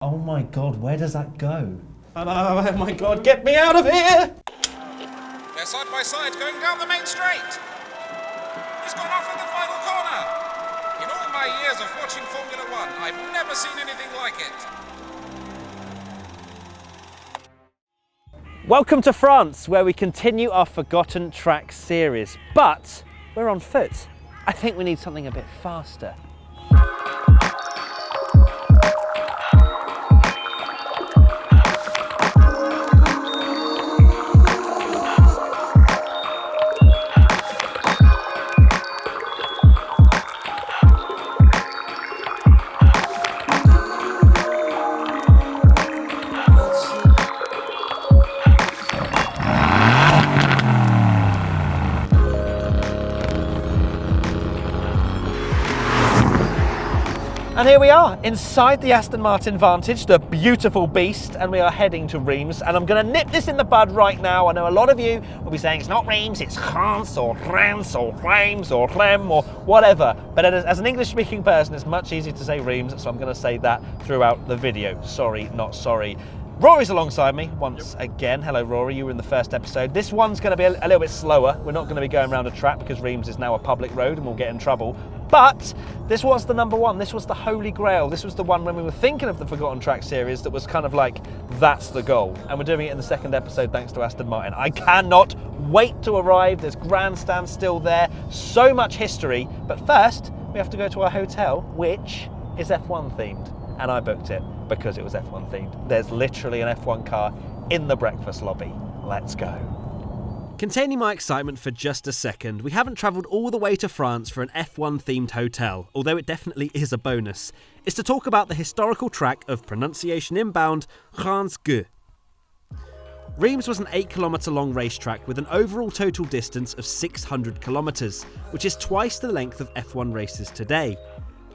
Oh my God, where does that go? Oh my God, get me out of here! They're side by side going down the main straight. He's gone off at the final corner. In all my years of watching Formula One, I've never seen anything like it. Welcome to France, where we continue our Forgotten Track series, but we're on foot. I think we need something a bit faster. And here we are, inside the Aston Martin Vantage, the beautiful beast, and we are heading to Reims, and I'm going to nip this in the bud right now. I know a lot of you will be saying it's not Reims, it's Reims or Reims or Reims or Rem or whatever, but as an English-speaking person, it's much easier to say Reims, so I'm going to say that throughout the video. Sorry, not sorry. Rory's alongside me once again. Hello Rory, you were in the first episode. This one's going to be a little bit slower. We're not going to be going around a track because Reims is now a public road and we'll get in trouble. But this was the number one. This was the holy grail. This was the one when we were thinking of the Forgotten Track series that was kind of like, that's the goal. And we're doing it in the second episode thanks to Aston Martin. I cannot wait to arrive. There's grandstands still there. So much history. But first, we have to go to our hotel, which is F1 themed. And I booked it because it was F1 themed. There's literally an F1 car in the breakfast lobby. Let's go. Containing my excitement for just a second, we haven't travelled all the way to France for an F1 themed hotel, although it definitely is a bonus. It's to talk about the historical track of pronunciation inbound, Reims. Reims was an 8-kilometre long racetrack with an overall total distance of 600 kilometres, which is twice the length of F1 races today.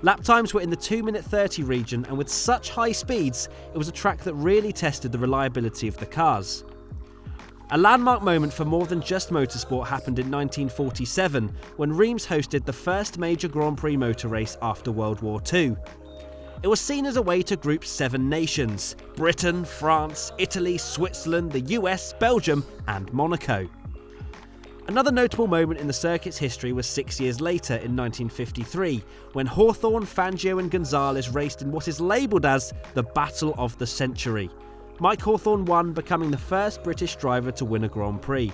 Lap times were in the 2-minute 30 region, and with such high speeds, it was a track that really tested the reliability of the cars. A landmark moment for more than just motorsport happened in 1947, when Reims hosted the first major Grand Prix motor race after World War II. It was seen as a way to group 7 nations: Britain, France, Italy, Switzerland, the US, Belgium, and Monaco. Another notable moment in the circuit's history was 6 years later in 1953, when Hawthorn, Fangio and Gonzalez raced in what is labelled as the Battle of the Century. Mike Hawthorn won, becoming the first British driver to win a Grand Prix.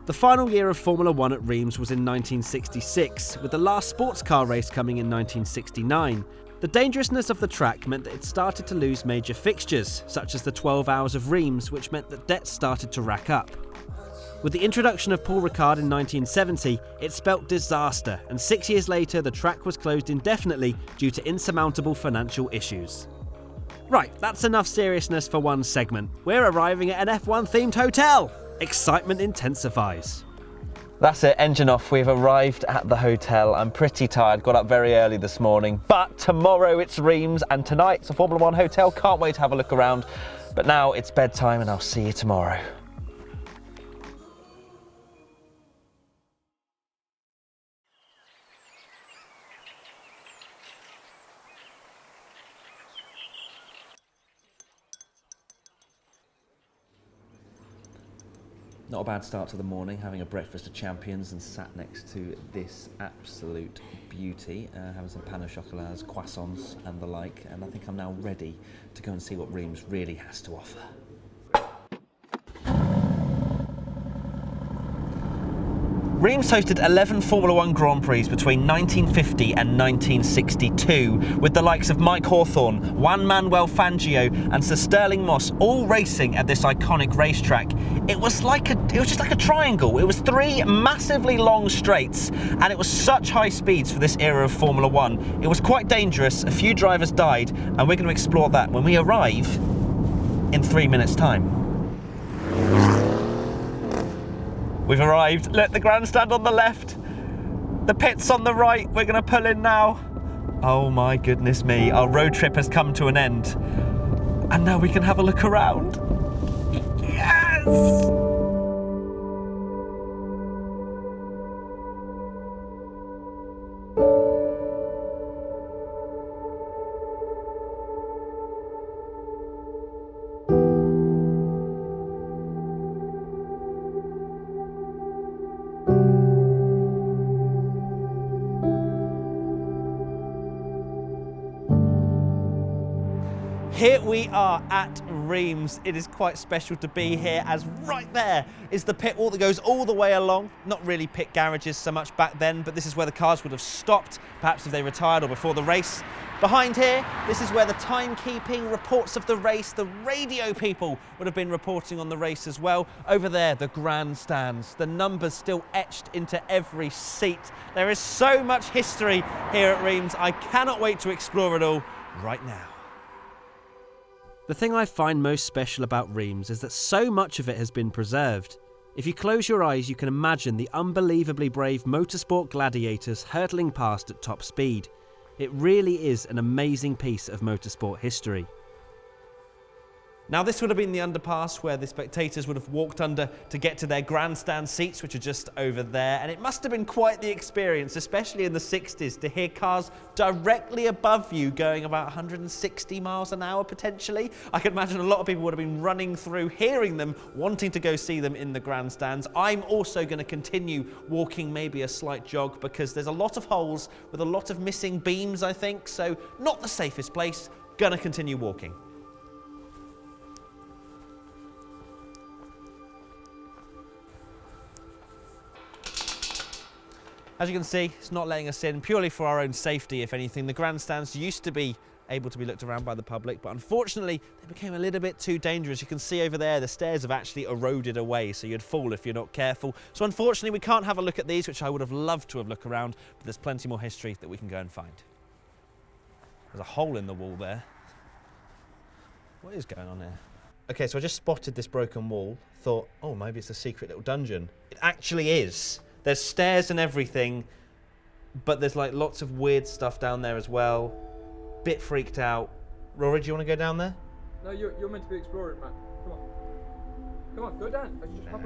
The final year of Formula One at Reims was in 1966, with the last sports car race coming in 1969. The dangerousness of the track meant that it started to lose major fixtures, such as the 12 Hours of Reims, which meant that debts started to rack up. With the introduction of Paul Ricard in 1970, it spelt disaster, and 6 years later the track was closed indefinitely due to insurmountable financial issues. Right, that's enough seriousness for one segment. We're arriving at an F1 themed hotel! Excitement intensifies. That's it, engine off. We've arrived at the hotel. I'm pretty tired, got up very early this morning, but tomorrow it's Reims and tonight it's a Formula One hotel. Can't wait to have a look around. But now it's bedtime and I'll see you tomorrow. Not a bad start to the morning, having a breakfast of champions and sat next to this absolute beauty, having some pain au chocolats, croissants and the like, and I think I'm now ready to go and see what Reims really has to offer. Reims hosted 11 Formula One Grand Prix between 1950 and 1962, with the likes of Mike Hawthorn, Juan Manuel Fangio and Sir Stirling Moss all racing at this iconic racetrack. It was just like a triangle. It was 3 massively long straights, and it was such high speeds for this era of Formula One. It was quite dangerous, a few drivers died, and we're going to explore that when we arrive in 3 minutes' time. We've arrived. Look, the grandstand on the left, the pits on the right. We're going to pull in now. Oh my goodness me, our road trip has come to an end. And now we can have a look around. Yes! Here we are at Reims. It is quite special to be here, as right there is the pit wall that goes all the way along. Not really pit garages so much back then, but this is where the cars would have stopped, perhaps if they retired or before the race. Behind here, this is where the timekeeping, reports of the race, the radio people would have been reporting on the race as well. Over there, the grandstands, the numbers still etched into every seat. There is so much history here at Reims. I cannot wait to explore it all right now. The thing I find most special about Reims is that so much of it has been preserved. If you close your eyes, you can imagine the unbelievably brave motorsport gladiators hurtling past at top speed. It really is an amazing piece of motorsport history. Now, this would have been the underpass where the spectators would have walked under to get to their grandstand seats, which are just over there. And it must have been quite the experience, especially in the 60s, to hear cars directly above you going about 160 miles an hour potentially. I can imagine a lot of people would have been running through, hearing them, wanting to go see them in the grandstands. I'm also going to continue walking, maybe a slight jog, because there's a lot of holes with a lot of missing beams, I think. So not the safest place. Going to continue walking. As you can see, it's not letting us in, purely for our own safety, if anything. The grandstands used to be able to be looked around by the public, but unfortunately, they became a little bit too dangerous. You can see over there, the stairs have actually eroded away, so you'd fall if you're not careful. So unfortunately, we can't have a look at these, which I would have loved to have looked around, but there's plenty more history that we can go and find. There's a hole in the wall there. What is going on here? Okay, so I just spotted this broken wall, thought, oh, maybe it's a secret little dungeon. It actually is. There's stairs and everything, but there's like lots of weird stuff down there as well. Bit freaked out. Rory, do you want to go down there? No, you're meant to be exploring, man. Come on. Come on, go down. Just hop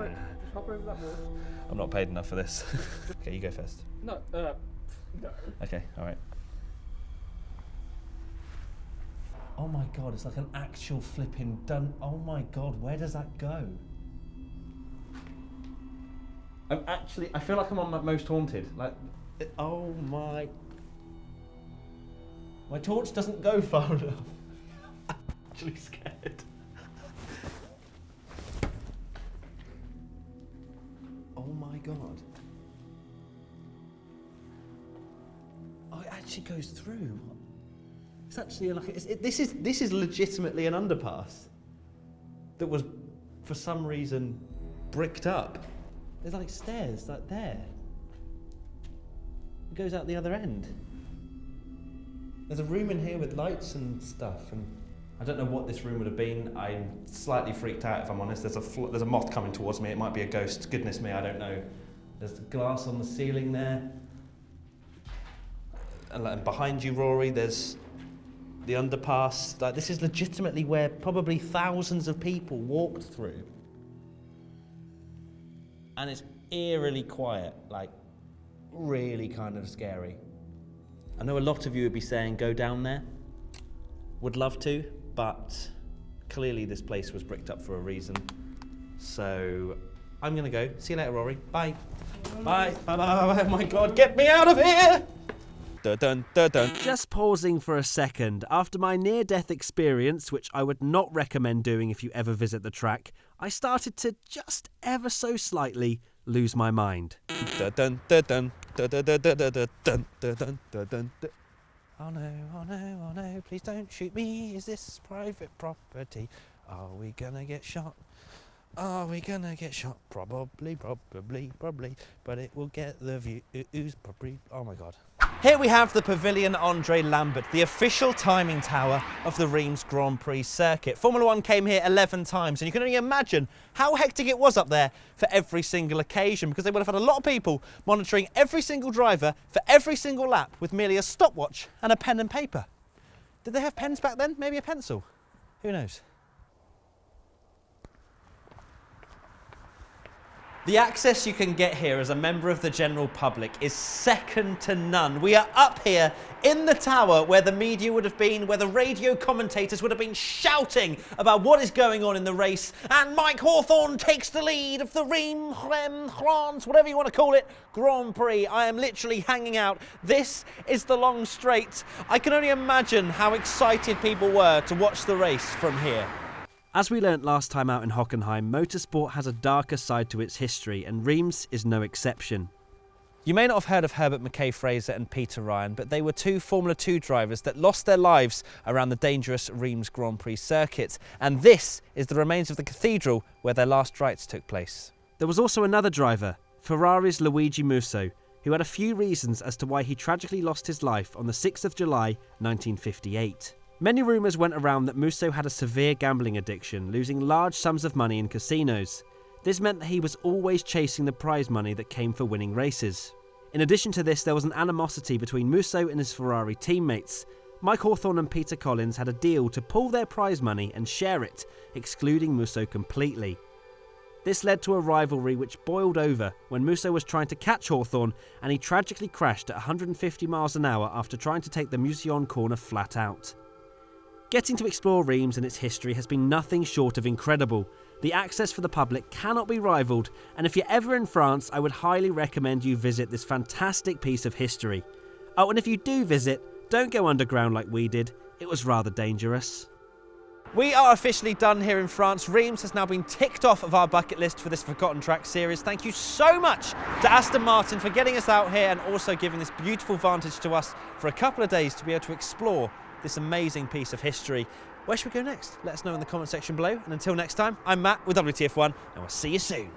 over that wall. I'm not paid enough for this. Okay, you go first. No, no. Okay, all right. Oh my God, it's like an actual flipping oh my God, where does that go? I feel like I'm on Most Haunted. Oh my torch doesn't go far enough. I'm actually scared. Oh my God. Oh, it actually goes through. It's actually like this is legitimately an underpass that was, for some reason, bricked up. There's like stairs like there. It goes out the other end. There's a room in here with lights and stuff, and I don't know what this room would have been. I'm slightly freaked out, if I'm honest. There's a moth coming towards me. It might be a ghost. Goodness me, I don't know. There's the glass on the ceiling there. And behind you, Rory, there's the underpass. Like, this is legitimately where probably thousands of people walked through. And it's eerily quiet, like really kind of scary. I know a lot of you would be saying, go down there. Would love to, but clearly this place was bricked up for a reason. So I'm gonna go. See you later, Rory. Bye. Bye. Bye, bye, bye, bye. Oh my God, get me out of here! Dun, dun, dun, dun. Just pausing for a second. After my near-death experience, which I would not recommend doing if you ever visit the track, I started to just ever so slightly lose my mind. Dun, dun, dun, dun, dun, dun, dun, dun, dun, dun, dun, dun, dun. Oh no, oh no, oh no, please don't shoot me. Is this private property? Are we gonna get shot? Are we gonna get shot? Probably, but it will get the views, probably. Oh my God. Here we have the Pavilion Andre Lambert, the official timing tower of the Reims Grand Prix circuit. Formula One came here 11 times, and you can only imagine how hectic it was up there for every single occasion, because they would have had a lot of people monitoring every single driver for every single lap with merely a stopwatch and a pen and paper. Did they have pens back then? Maybe a pencil? Who knows? The access you can get here as a member of the general public is second to none. We are up here in the tower where the media would have been, where the radio commentators would have been shouting about what is going on in the race. And Mike Hawthorn takes the lead of the Reims, France, whatever you want to call it, Grand Prix. I am literally hanging out. This is the long straight. I can only imagine how excited people were to watch the race from here. As we learnt last time out in Hockenheim, motorsport has a darker side to its history, and Reims is no exception. You may not have heard of Herbert Mackay Fraser and Peter Ryan, but they were two Formula 2 drivers that lost their lives around the dangerous Reims Grand Prix circuit, and this is the remains of the cathedral where their last rites took place. There was also another driver, Ferrari's Luigi Musso, who had a few reasons as to why he tragically lost his life on the 6th of July 1958. Many rumours went around that Musso had a severe gambling addiction, losing large sums of money in casinos. This meant that he was always chasing the prize money that came for winning races. In addition to this, there was an animosity between Musso and his Ferrari teammates. Mike Hawthorn and Peter Collins had a deal to pool their prize money and share it, excluding Musso completely. This led to a rivalry which boiled over when Musso was trying to catch Hawthorn and he tragically crashed at 150 miles an hour after trying to take the Musion corner flat out. Getting to explore Reims and its history has been nothing short of incredible. The access for the public cannot be rivalled, and if you're ever in France, I would highly recommend you visit this fantastic piece of history. Oh, and if you do visit, don't go underground like we did. It was rather dangerous. We are officially done here in France. Reims has now been ticked off of our bucket list for this Forgotten Track series. Thank you so much to Aston Martin for getting us out here and also giving this beautiful vantage to us for a couple of days to be able to explore this amazing piece of history. Where should we go next? Let us know in the comment section below. And until next time, I'm Matt with WTF1, and we'll see you soon.